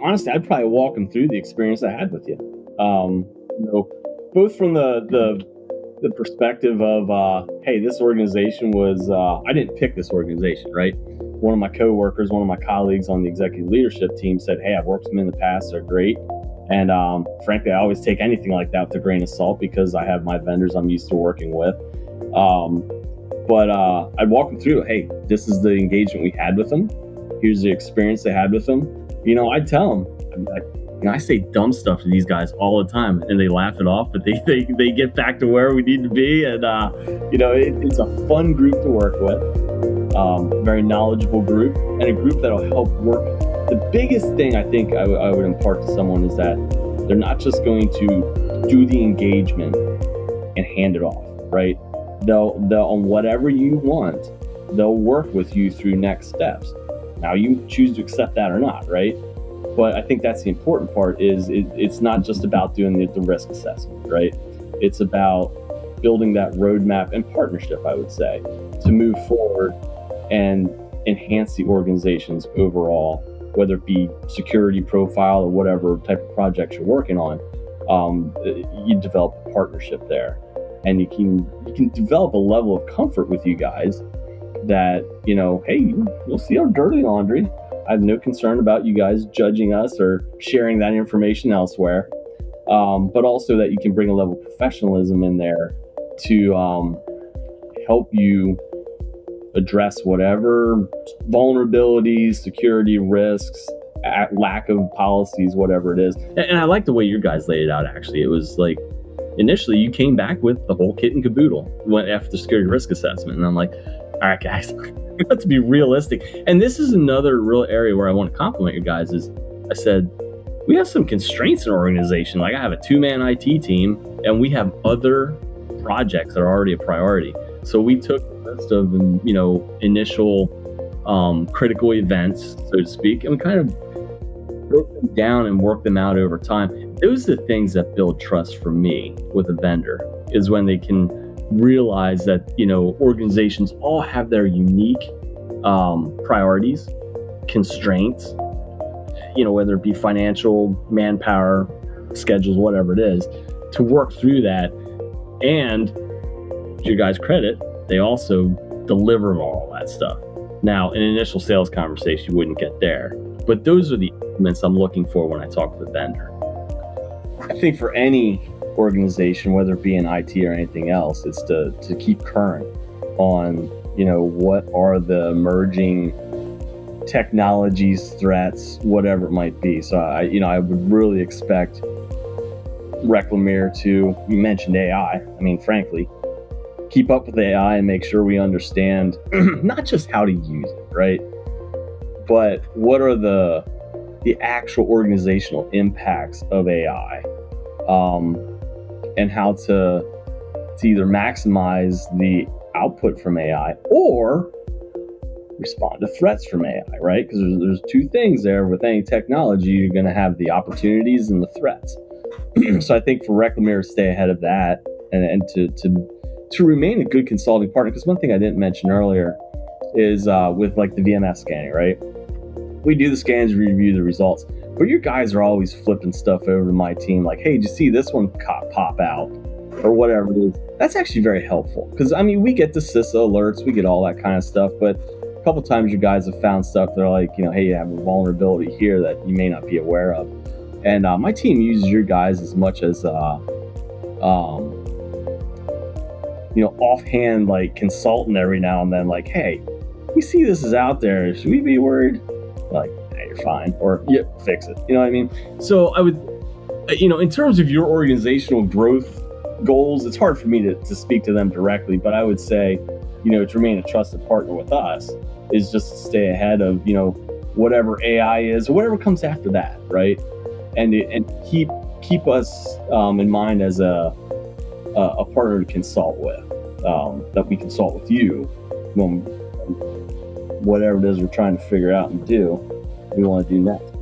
Honestly, I'd probably walk them through the experience I had with you. Both from the perspective of, hey, this organization was, I didn't pick this organization, right? One of my coworkers, one of my colleagues on the executive leadership team said, hey, I've worked with them in the past, they're great. And frankly, I always take anything like that with a grain of salt because I have my vendors I'm used to working with. But I'd walk them through, hey, this is the engagement we had with them. Here's the experience they had with them. I'd tell them, I say dumb stuff to these guys all the time and they laugh it off, but they get back to where we need to be. And, it's a fun group to work with, very knowledgeable group, and a group that'll help work. The biggest thing I think I would impart to someone is that they're not just going to do the engagement and hand it off, right? They'll on whatever you want, they'll work with you through next steps. Now you choose to accept that or not, right? But I think that's the important part is it's not just about doing the risk assessment, right? It's about building that roadmap and partnership, I would say, to move forward and enhance the organization's overall, whether it be security profile or whatever type of projects you're working on. You develop a partnership there, and you can develop a level of comfort with you guys that, hey, you'll see our dirty laundry. I have no concern about you guys judging us or sharing that information elsewhere. But also that you can bring a level of professionalism in there to help you address whatever vulnerabilities, security risks, lack of policies, whatever it is. And I like the way you guys laid it out, actually. It was like, initially you came back with the whole kit and caboodle after the security risk assessment. And I'm like, all right, guys, we have to be realistic. And this is another real area where I want to compliment you guys is I said, we have some constraints in our organization. Like I have a 2-man IT team and we have other projects that are already a priority. So we took the list of, initial critical events, so to speak, and we kind of broke them down and worked them out over time. Those are the things that build trust for me with a vendor, is when they can realize that, organizations all have their unique priorities, constraints, whether it be financial, manpower, schedules, whatever it is, to work through that. And to your guys' credit, they also deliver all that stuff. Now, in an initial sales conversation, you wouldn't get there, but those are the elements I'm looking for when I talk with a vendor. I think for any organization, whether it be in IT or anything else, it's to keep current on, what are the emerging technologies, threats, whatever it might be. So I would really expect Reclamere to, you mentioned AI. I mean, frankly, keep up with AI and make sure we understand not just how to use it, right? But what are the actual organizational impacts of AI, and how to either maximize the output from AI or respond to threats from AI, right? Because there's two things there. With any technology, you're going to have the opportunities and the threats. So I think for Reclamere to stay ahead of that and to remain a good consulting partner, because one thing I didn't mention earlier is with like the VMS scanning, right? We do the scans, review the results, but your guys are always flipping stuff over to my team like, hey, did you see this one pop out or whatever it is? That's actually very helpful because, we get the CISA alerts, we get all that kind of stuff, but a couple times you guys have found stuff that are like, hey, you have a vulnerability here that you may not be aware of. And my team uses your guys as much as, offhand, like consultant every now and then, like, hey, we see this is out there. Should we be worried? Like, hey, you're fine. Or, yeah, fix it. You know what I mean? So I would, in terms of your organizational growth goals, it's hard for me to speak to them directly, but I would say, to remain a trusted partner with us is just to stay ahead of, whatever AI is or whatever comes after that, right? And keep us in mind as a partner to consult with, that we consult with you when whatever it is we're trying to figure out and do, we want to do next,